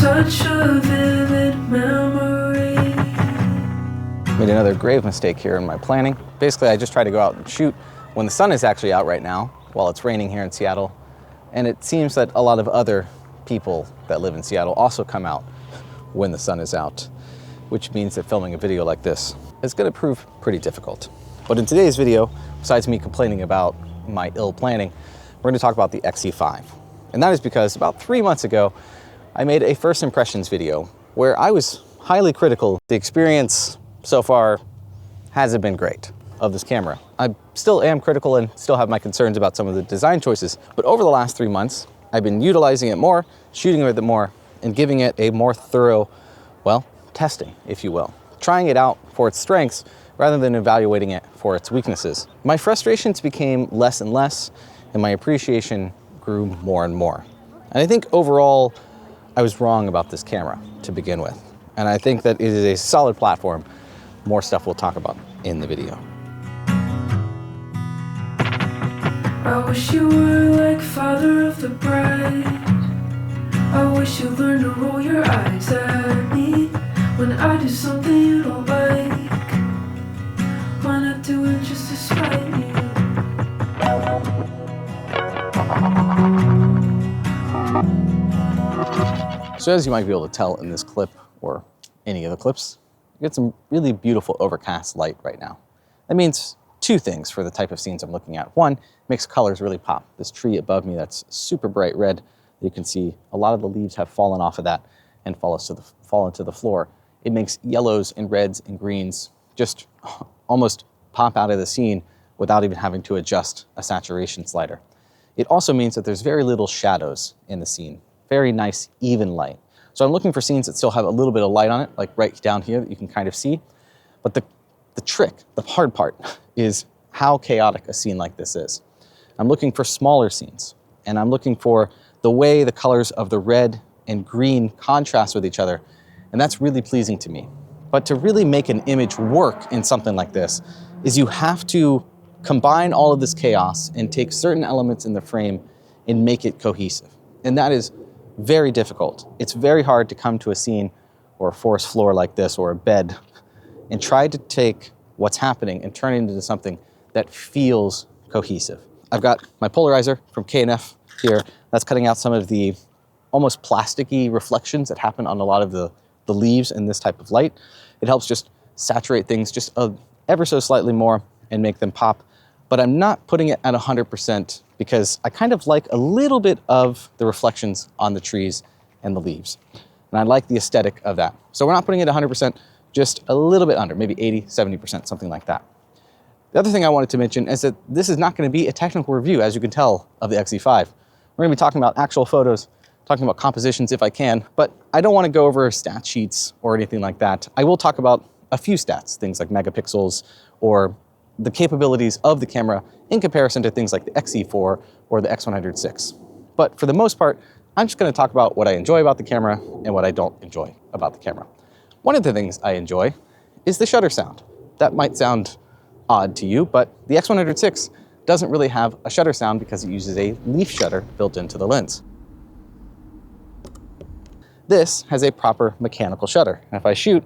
such a vivid memory. Made another grave mistake here in my planning. Basically, I just try to go out and shoot when the sun is actually out right now, while it's raining here in Seattle. And it seems that a lot of other people that live in Seattle also come out when the sun is out, which means that filming a video like this is going to prove pretty difficult. But in today's video, besides me complaining about my ill planning, we're going to talk about the X-E5. And that is because about 3 months ago, I made a first impressions video where I was highly critical. The experience so far hasn't been great of this camera. I still am critical and still have my concerns about some of the design choices, but over the last 3 months, I've been utilizing it more, shooting with it more, and giving it a more thorough, well, testing, if you will. Trying it out for its strengths rather than evaluating it for its weaknesses. My frustrations became less and less, and my appreciation grew more and more. And I think overall, I was wrong about this camera to begin with. And I think that it is a solid platform. More stuff we'll talk about in the video. I wish you were like father of the bride. I wish you learned to roll your eyes at me when I do something you don't like. Why not do it just to spite you? So as you might be able to tell in this clip, or any of the clips, you get some really beautiful overcast light right now. That means two things for the type of scenes I'm looking at. One, makes colors really pop. This tree above me that's super bright red, you can see a lot of the leaves have fallen off of that and fall into the floor. It makes yellows and reds and greens just almost pop out of the scene without even having to adjust a saturation slider. It also means that there's very little shadows in the scene. Very nice, even light. So I'm looking for scenes that still have a little bit of light on it, like right down here that you can kind of see. But the trick, the hard part, is how chaotic a scene like this is. I'm looking for smaller scenes, and I'm looking for the way the colors of the red and green contrast with each other, and that's really pleasing to me. But to really make an image work in something like this is you have to combine all of this chaos and take certain elements in the frame and make it cohesive. And that is very difficult. It's very hard to come to a scene or a forest floor like this or a bed and try to take what's happening and turn it into something that feels cohesive. I've got my polarizer from K&F here. That's cutting out some of the almost plasticky reflections that happen on a lot of the leaves in this type of light. It helps just saturate things just ever so slightly more and make them pop. But I'm not putting it at 100% because I kind of like a little bit of the reflections on the trees and the leaves. And I like the aesthetic of that. So we're not putting it 100%, just a little bit under, maybe 80, 70%, something like that. The other thing I wanted to mention is that this is not going to be a technical review, as you can tell, of the X-E5. We're going to be talking about actual photos, talking about compositions if I can, but I don't want to go over stat sheets or anything like that. I will talk about a few stats, things like megapixels or the capabilities of the camera in comparison to things like the X-E4 or the X100VI. But for the most part, I'm just going to talk about what I enjoy about the camera and what I don't enjoy about the camera. One of the things I enjoy is the shutter sound. That might sound odd to you, but the X100VI doesn't really have a shutter sound because it uses a leaf shutter built into the lens. This has a proper mechanical shutter. And if I shoot,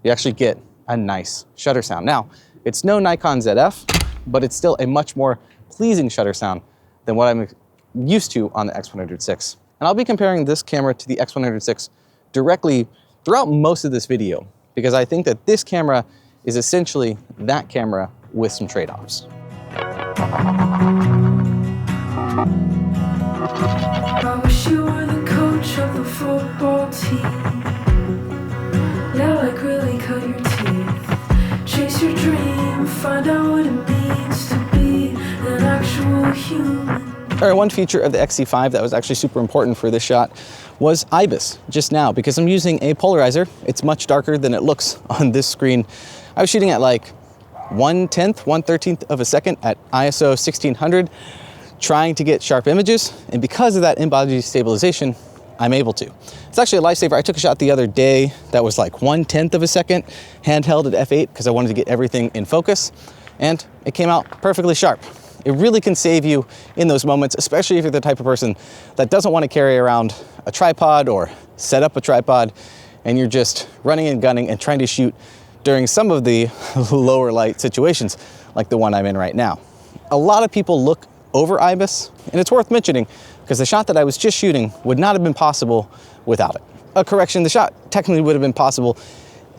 you actually get a nice shutter sound. Now, it's no Nikon ZF, but it's still a much more pleasing shutter sound than what I'm used to on the X100VI. And I'll be comparing this camera to the X100VI directly throughout most of this video, because I think that this camera is essentially that camera with some trade-offs. I wish you were the coach of the football team. Yeah, like really cut your teeth. Chase your dream, find out what it means to be an actual human. All right, one feature of the X-E5 that was actually super important for this shot was IBIS just now, because I'm using a polarizer. It's much darker than it looks on this screen. I was shooting at like 1/13th of a second at ISO 1600, trying to get sharp images. And because of that in-body stabilization, I'm able to. It's actually a lifesaver. I took a shot the other day that was like 1/10 of a second, handheld at f8, because I wanted to get everything in focus. And it came out perfectly sharp. It really can save you in those moments, especially if you're the type of person that doesn't want to carry around a tripod or set up a tripod, and you're just running and gunning and trying to shoot during some of the lower light situations, like the one I'm in right now. A lot of people look over IBIS, and it's worth mentioning because the shot that I was just shooting would not have been possible without it. A correction, the shot technically would have been possible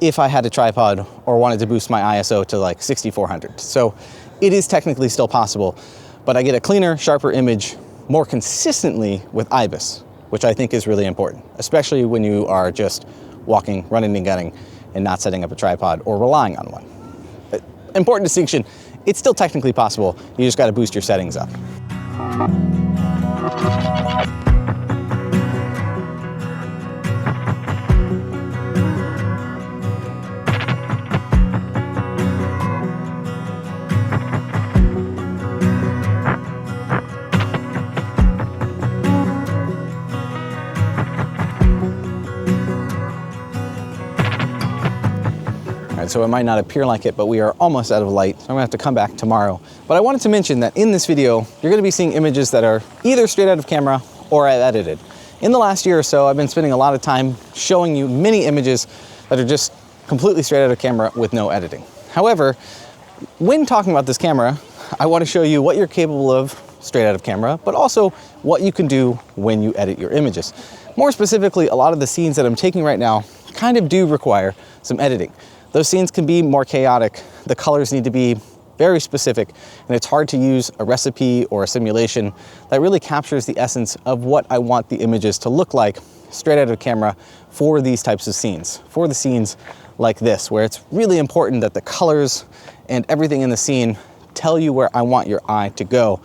if I had a tripod or wanted to boost my ISO to like 6400. So it is technically still possible, but I get a cleaner, sharper image more consistently with IBIS, which I think is really important, especially when you are just walking, running and gunning, and not setting up a tripod or relying on one. But important distinction, it's still technically possible, you just gotta boost your settings up. So it might not appear like it, but we are almost out of light. So I'm gonna have to come back tomorrow. But I wanted to mention that in this video, you're gonna be seeing images that are either straight out of camera or I've edited. In the last year or so, I've been spending a lot of time showing you many images that are just completely straight out of camera with no editing. However, when talking about this camera, I wanna show you what you're capable of straight out of camera, but also what you can do when you edit your images. More specifically, a lot of the scenes that I'm taking right now kind of do require some editing. Those scenes can be more chaotic. The colors need to be very specific, and it's hard to use a recipe or a simulation that really captures the essence of what I want the images to look like straight out of camera for these types of scenes, for the scenes like this, where it's really important that the colors and everything in the scene tell you where I want your eye to go.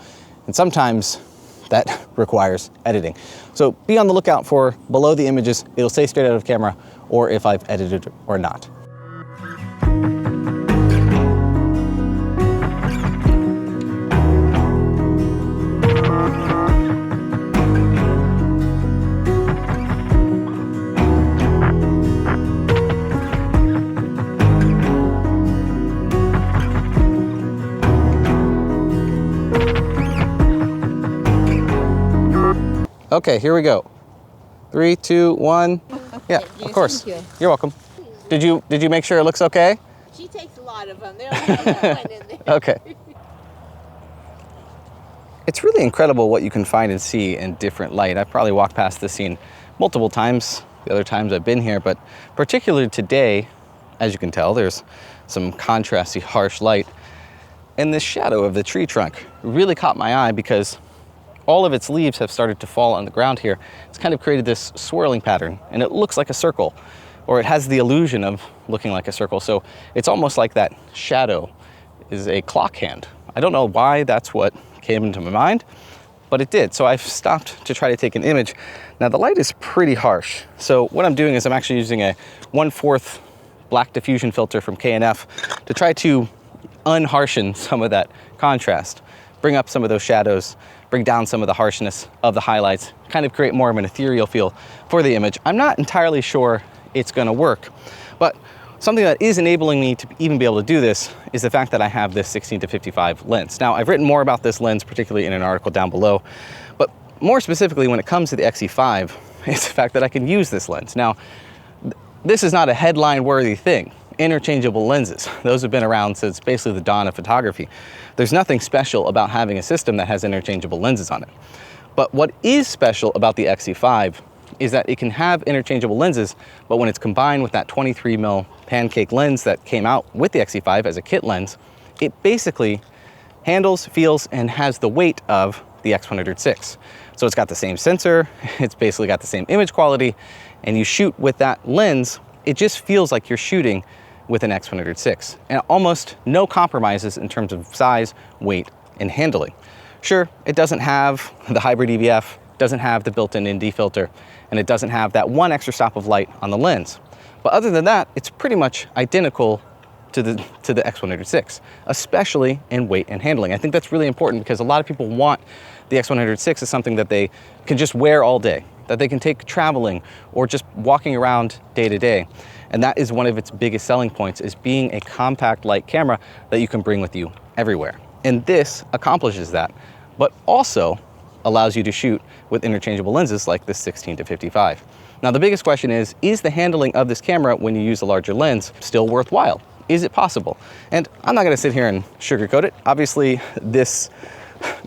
And sometimes that requires editing. So be on the lookout for below the images. It'll say straight out of camera or if I've edited or not. Okay, here we go. 3, 2, 1. Yeah, of course. Thank you. You're welcome. Did you make sure it looks okay? She takes a lot of them. They don't have one in there. Okay. It's really incredible what you can find and see in different light. I've probably walked past this scene multiple times, the other times I've been here, but particularly today, as you can tell, there's some contrasty, harsh light. And this shadow of the tree trunk really caught my eye because all of its leaves have started to fall on the ground here. It's kind of created this swirling pattern, and it looks like a circle, or it has the illusion of looking like a circle. So it's almost like that shadow is a clock hand. I don't know why that's what came into my mind, but it did. So I've stopped to try to take an image. Now the light is pretty harsh. So what I'm doing is I'm actually using a 1/4 black diffusion filter from K&F to try to unharshen some of that contrast, bring up some of those shadows, bring down some of the harshness of the highlights, kind of create more of an ethereal feel for the image. I'm not entirely sure it's gonna work, but something that is enabling me to even be able to do this is the fact that I have this 16-55 lens. Now, I've written more about this lens, particularly in an article down below, but more specifically when it comes to the X-E5, it's the fact that I can use this lens. Now, this is not a headline-worthy thing. Interchangeable lenses, those have been around since basically the dawn of photography. There's nothing special about having a system that has interchangeable lenses on it. But what is special about the X-E5 is that it can have interchangeable lenses, but when it's combined with that 23mm pancake lens that came out with the X-E5 as a kit lens, it basically handles, feels, and has the weight of the X100VI. So it's got the same sensor, it's basically got the same image quality, and you shoot with that lens, it just feels like you're shooting with an X100VI, and almost no compromises in terms of size, weight, and handling. Sure, it doesn't have the hybrid EVF, doesn't have the built-in ND filter, and it doesn't have that one extra stop of light on the lens. But other than that, it's pretty much identical to the X100VI, especially in weight and handling. I think that's really important because a lot of people want the X100VI as something that they can just wear all day, that they can take traveling or just walking around day to day. And that is one of its biggest selling points, is being a compact light camera that you can bring with you everywhere. And this accomplishes that, but also allows you to shoot with interchangeable lenses like this 16-55. Now, the biggest question is the handling of this camera when you use a larger lens still worthwhile? Is it possible? And I'm not gonna sit here and sugarcoat it. Obviously, this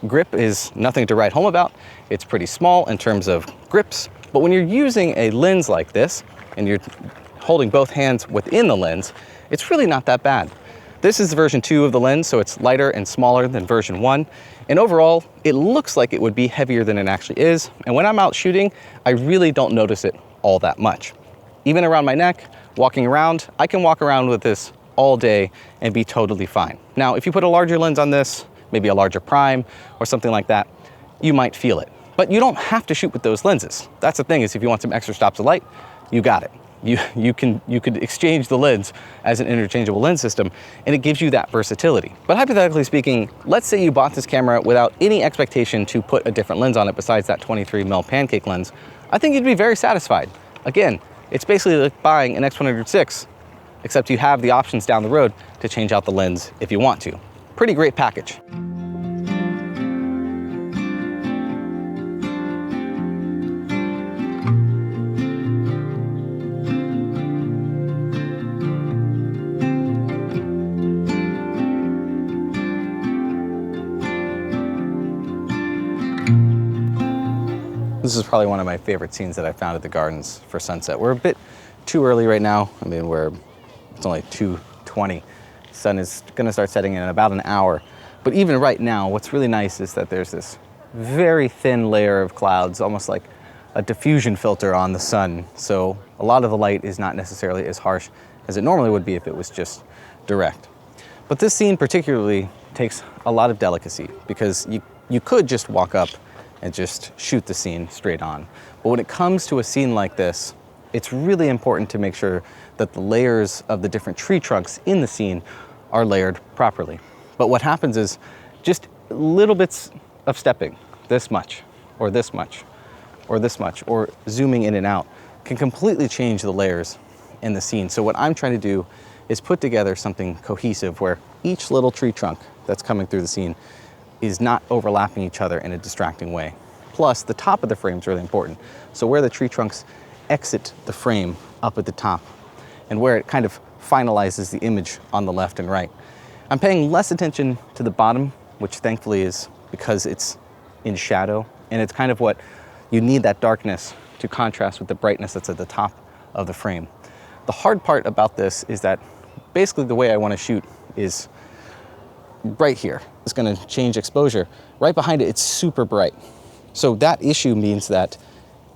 grip is nothing to write home about. It's pretty small in terms of grips, but when you're using a lens like this and you're holding both hands within the lens, it's really not that bad. This is version 2 of the lens, so it's lighter and smaller than version 1. And overall, it looks like it would be heavier than it actually is. And when I'm out shooting, I really don't notice it all that much. Even around my neck, walking around, I can walk around with this all day and be totally fine. Now, if you put a larger lens on this, maybe a larger prime or something like that, you might feel it. But you don't have to shoot with those lenses. That's the thing, is if you want some extra stops of light, you got it. You could exchange the lens as an interchangeable lens system, and it gives you that versatility. But hypothetically speaking, let's say you bought this camera without any expectation to put a different lens on it besides that 23mm pancake lens. I think you'd be very satisfied. Again, it's basically like buying an X100VI, except you have the options down the road to change out the lens if you want to. Pretty great package. This is probably one of my favorite scenes that I found at the gardens for sunset. We're a bit too early right now. I mean, it's only 2:20. Sun is gonna start setting in about an hour. But even right now, what's really nice is that there's this very thin layer of clouds, almost like a diffusion filter on the sun. So a lot of the light is not necessarily as harsh as it normally would be if it was just direct. But this scene particularly takes a lot of delicacy, because you could just walk up and just shoot the scene straight on. But when it comes to a scene like this, it's really important to make sure that the layers of the different tree trunks in the scene are layered properly. But what happens is just little bits of stepping, this much, or this much, or this much, or zooming in and out, can completely change the layers in the scene. So what I'm trying to do is put together something cohesive where each little tree trunk that's coming through the scene is not overlapping each other in a distracting way. Plus, the top of the frame is really important. So where the tree trunks exit the frame up at the top, and where it kind of finalizes the image on the left and right. I'm paying less attention to the bottom, which thankfully is because it's in shadow, and it's kind of what you need, that darkness to contrast with the brightness that's at the top of the frame. The hard part about this is that basically the way I want to shoot is right here. It's going to change exposure. Right behind it, it's super bright. So that issue means that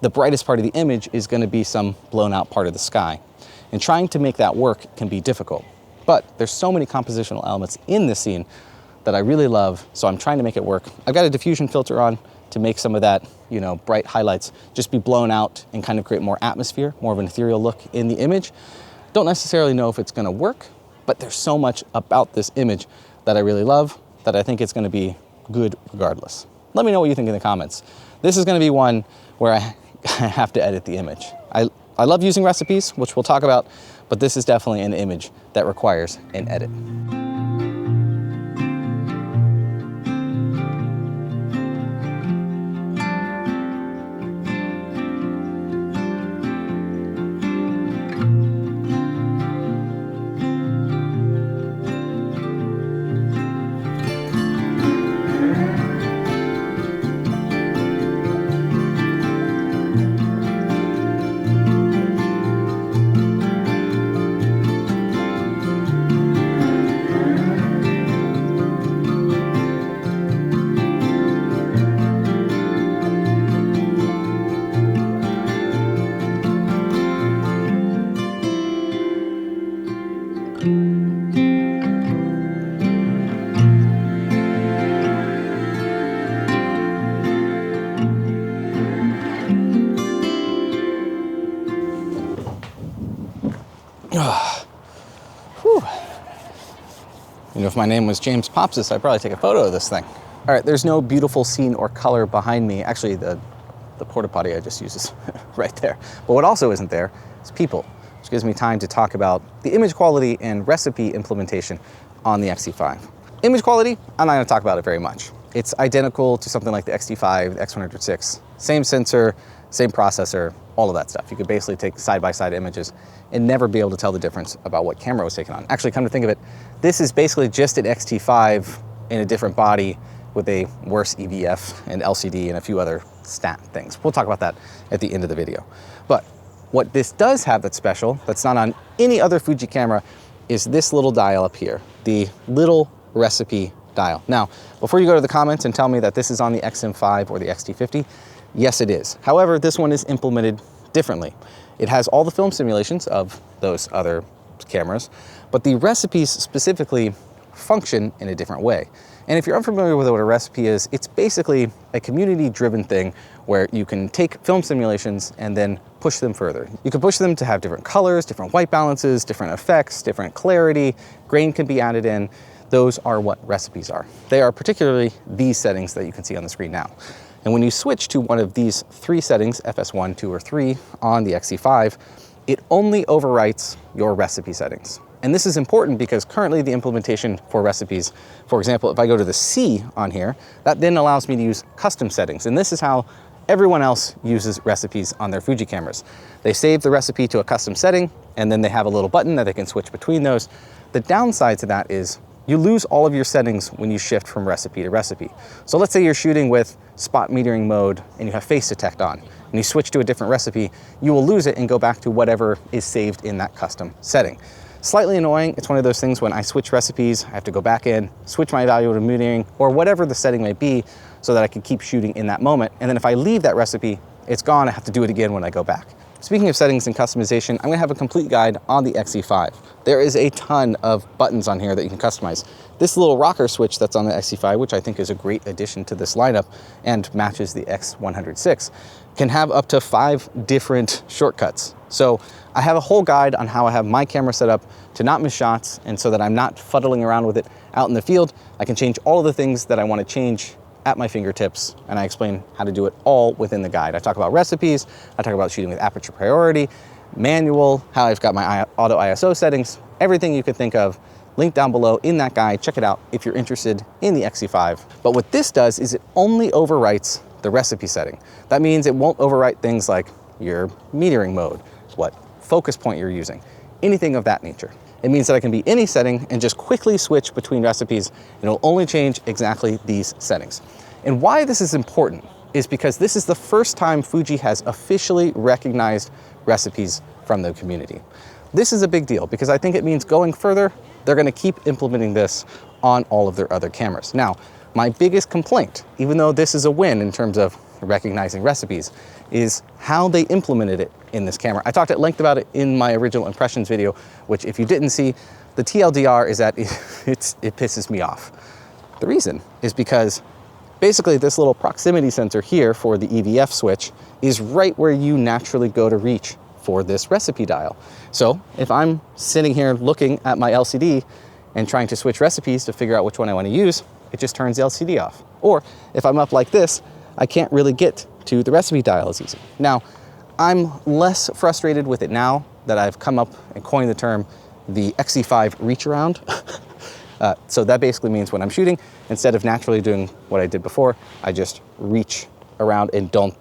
the brightest part of the image is going to be some blown out part of the sky. And trying to make that work can be difficult. But there's so many compositional elements in this scene that I really love, so I'm trying to make it work. I've got a diffusion filter on to make some of that, bright highlights just be blown out and kind of create more atmosphere, more of an ethereal look in the image. Don't necessarily know if it's going to work, but there's so much about this image that I really love that I think it's going to be good regardless. Let me know what you think in the comments. This is going to be one where I have to edit the image. I love using recipes, which we'll talk about, but this is definitely an image that requires an edit. If my name was James Popsis, I'd probably take a photo of this thing. All right, there's no beautiful scene or color behind me. Actually, the porta potty I just used is right there. But what also isn't there is people, which gives me time to talk about the image quality and recipe implementation on the X-E5. Image quality, I'm not gonna talk about it very much. It's identical to something like the X-E5, the X100VI. Same sensor, same processor, all of that stuff. You could basically take side-by-side images and never be able to tell the difference about what camera was taken on. Actually, come to think of it, this is basically just an X-T5 in a different body with a worse EVF and LCD and a few other stat things. We'll talk about that at the end of the video. But what this does have that's special, that's not on any other Fuji camera, is this little dial up here, the little recipe dial. Now, before you go to the comments and tell me that this is on the XM5 or the X-T50, yes, it is. However, this one is implemented differently. It has all the film simulations of those other cameras, but the recipes specifically function in a different way. And if you're unfamiliar with what a recipe is, it's basically a community-driven thing where you can take film simulations and then push them further. You can push them to have different colors, different white balances, different effects, different clarity, grain can be added in. Those are what recipes are. They are particularly these settings that you can see on the screen now. And when you switch to one of these 3 settings, FS1, 2, or 3 on the X-E5, it only overwrites your recipe settings. And this is important because currently the implementation for recipes, for example, if I go to the C on here, that then allows me to use custom settings. And this is how everyone else uses recipes on their Fuji cameras. They save the recipe to a custom setting, and then they have a little button that they can switch between those. The downside to that is you lose all of your settings when you shift from recipe to recipe. So let's say you're shooting with spot metering mode and you have face detect on, and you switch to a different recipe, you will lose it and go back to whatever is saved in that custom setting. Slightly annoying. It's one of those things when I switch recipes, I have to go back in, switch my value to metering or whatever the setting may be so that I can keep shooting in that moment. And then if I leave that recipe, it's gone. I have to do it again when I go back. Speaking of settings and customization, I'm gonna have a complete guide on the X-E5. There is a ton of buttons on here that you can customize. This little rocker switch that's on the X-E5, which I think is a great addition to this lineup and matches the X100VI, can have up to 5 different shortcuts. So I have a whole guide on how I have my camera set up to not miss shots, and so that I'm not fuddling around with it out in the field. I can change all of the things that I want to change at my fingertips, and I explain how to do it all within the guide. I talk about recipes, I talk about shooting with aperture priority, manual, how I've got my auto ISO settings, everything you could think of, linked down below in that guide. Check it out if you're interested in the X-E5. But what this does is it only overwrites the recipe setting. That means it won't overwrite things like your metering mode, what focus point you're using, anything of that nature. It means that I can be any setting and just quickly switch between recipes, and it'll only change exactly these settings. And why this is important is because this is the first time Fuji has officially recognized recipes from the community. This is a big deal because I think it means going further, they're gonna keep implementing this on all of their other cameras. Now, my biggest complaint, even though this is a win in terms of recognizing recipes, is how they implemented it in this camera. I talked at length about it in my original impressions video, which if you didn't see, the TLDR is that it pisses me off. The reason is because basically this little proximity sensor here for the EVF switch is right where you naturally go to reach for this recipe dial. So if I'm sitting here looking at my LCD and trying to switch recipes to figure out which one I want to use, it just turns the LCD off. Or if I'm up like this, I can't really get to the recipe dial as easy. Now, I'm less frustrated with it now that I've come up and coined the term the X-E5 reach around. So that basically means when I'm shooting, instead of naturally doing what I did before, I just reach around and don't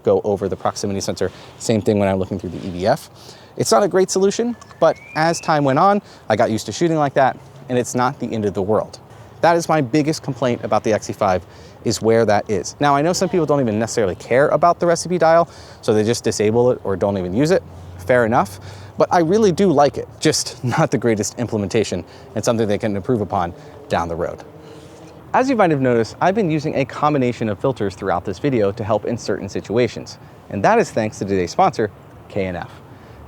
go over the proximity sensor. Same thing when I'm looking through the EVF. It's not a great solution, but as time went on, I got used to shooting like that, and it's not the end of the world. That is my biggest complaint about the X-E5, is where that is. Now, I know some people don't even necessarily care about the recipe dial, so they just disable it or don't even use it. Fair enough, but I really do like it, just not the greatest implementation and something they can improve upon down the road. As you might have noticed, I've been using a combination of filters throughout this video to help in certain situations, and that is thanks to today's sponsor, K&F.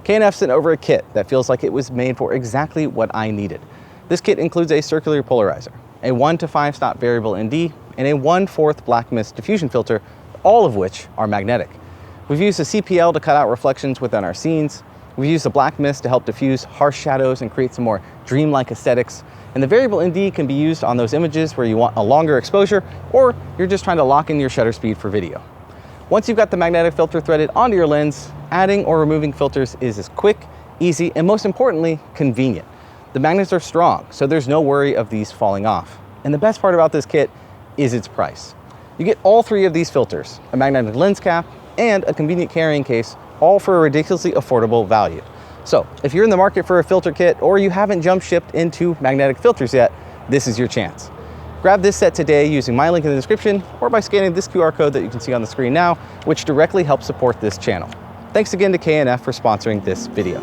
K&F sent over a kit that feels like it was made for exactly what I needed. This kit includes a circular polarizer, a 1 to 5 stop variable ND, and a 1/4 black mist diffusion filter, all of which are magnetic. We've used a CPL to cut out reflections within our scenes. We've used the black mist to help diffuse harsh shadows and create some more dreamlike aesthetics. And the variable ND can be used on those images where you want a longer exposure, or you're just trying to lock in your shutter speed for video. Once you've got the magnetic filter threaded onto your lens, adding or removing filters is as quick, easy, and most importantly, convenient. The magnets are strong, so there's no worry of these falling off. And the best part about this kit is its price. You get all 3 of these filters, a magnetic lens cap, and a convenient carrying case, all for a ridiculously affordable value. So if you're in the market for a filter kit or you haven't jump shipped into magnetic filters yet, this is your chance. Grab this set today using my link in the description or by scanning this QR code that you can see on the screen now, which directly helps support this channel. Thanks again to K&F for sponsoring this video.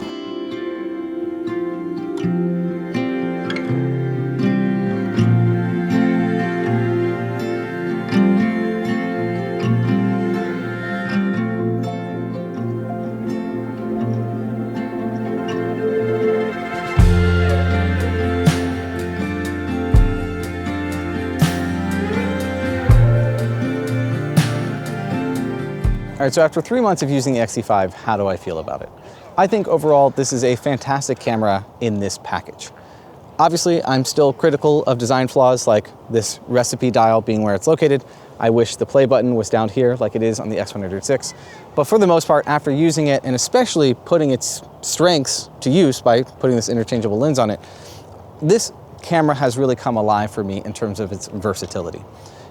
All right, so after 3 months of using the X-E5, how do I feel about it? I think overall, this is a fantastic camera in this package. Obviously, I'm still critical of design flaws like this recipe dial being where it's located. I wish the play button was down here like it is on the X100VI. But for the most part, after using it and especially putting its strengths to use by putting this interchangeable lens on it, this camera has really come alive for me in terms of its versatility.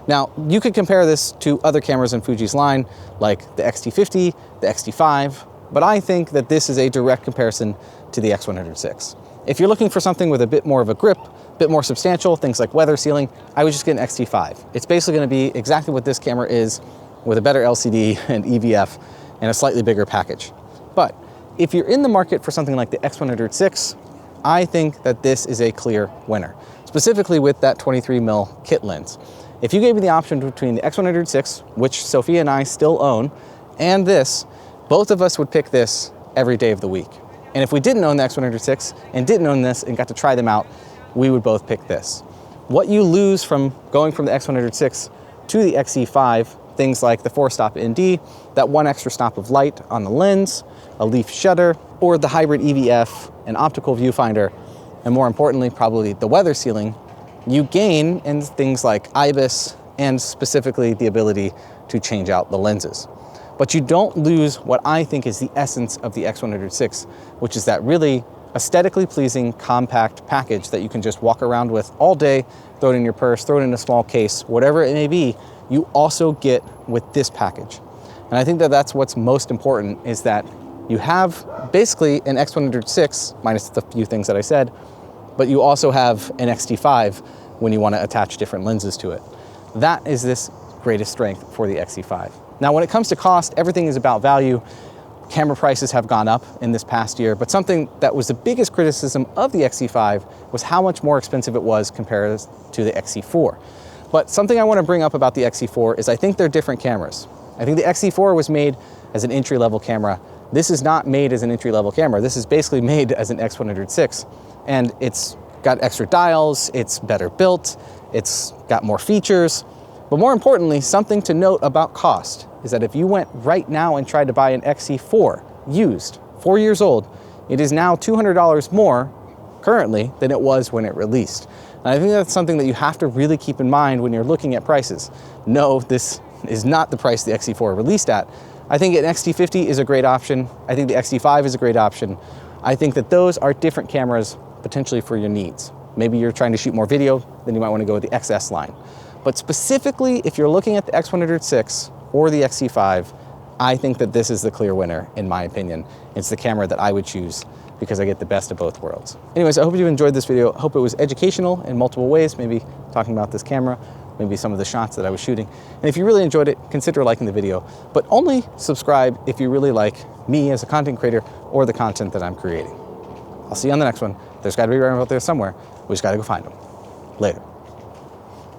Now, you could compare this to other cameras in Fuji's line, like the X-T50, the X-T5, but I think that this is a direct comparison to the X100VI. If you're looking for something with a bit more of a grip, a bit more substantial, things like weather sealing, I would just get an X-T5. It's basically gonna be exactly what this camera is with a better LCD and EVF and a slightly bigger package. But if you're in the market for something like the X100VI, I think that this is a clear winner, specifically with that 23mm kit lens. If you gave me the option between the X100VI, which Sophia and I still own, and this, both of us would pick this every day of the week. And if we didn't own the X100VI and didn't own this and got to try them out, we would both pick this. What you lose from going from the X100VI to the X-E5, things like the 4-stop ND, that 1 extra stop of light on the lens, a leaf shutter, or the hybrid EVF, an optical viewfinder, and more importantly, probably the weather sealing, you gain in things like IBIS and specifically the ability to change out the lenses. But you don't lose what I think is the essence of the X100VI, which is that really aesthetically pleasing compact package that you can just walk around with all day, throw it in your purse, throw it in a small case, whatever it may be, you also get with this package. And I think that that's what's most important, is that you have basically an X100VI, minus the few things that I said, but you also have an X-T5 when you want to attach different lenses to it. That is this greatest strength for the X-E5. Now, when it comes to cost, everything is about value. Camera prices have gone up in this past year, but something that was the biggest criticism of the X-E5 was how much more expensive it was compared to the X-E4. But something I want to bring up about the X-E4 is I think they're different cameras. I think the X-E4 was made as an entry-level camera. This is not made as an entry-level camera. This is basically made as an X100VI. And it's got extra dials, it's better built, it's got more features. But more importantly, something to note about cost is that if you went right now and tried to buy an X-E4 used, 4 years old, it is now $200 more currently than it was when it released. And I think that's something that you have to really keep in mind when you're looking at prices. No, this is not the price the X-E4 released at. I think an X-T50 is a great option. I think the X-E5 is a great option. I think that those are different cameras potentially for your needs. Maybe you're trying to shoot more video, then you might want to go with the XS line. But specifically, if you're looking at the X100VI or the X-E5, I think that this is the clear winner, in my opinion. It's the camera that I would choose because I get the best of both worlds. Anyways, I hope you enjoyed this video. I hope it was educational in multiple ways, maybe talking about this camera, maybe some of the shots that I was shooting. And if you really enjoyed it, consider liking the video, but only subscribe if you really like me as a content creator or the content that I'm creating. I'll see you on the next one. There's gotta be a random out there somewhere. We just gotta go find them. Later.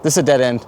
This is a dead end.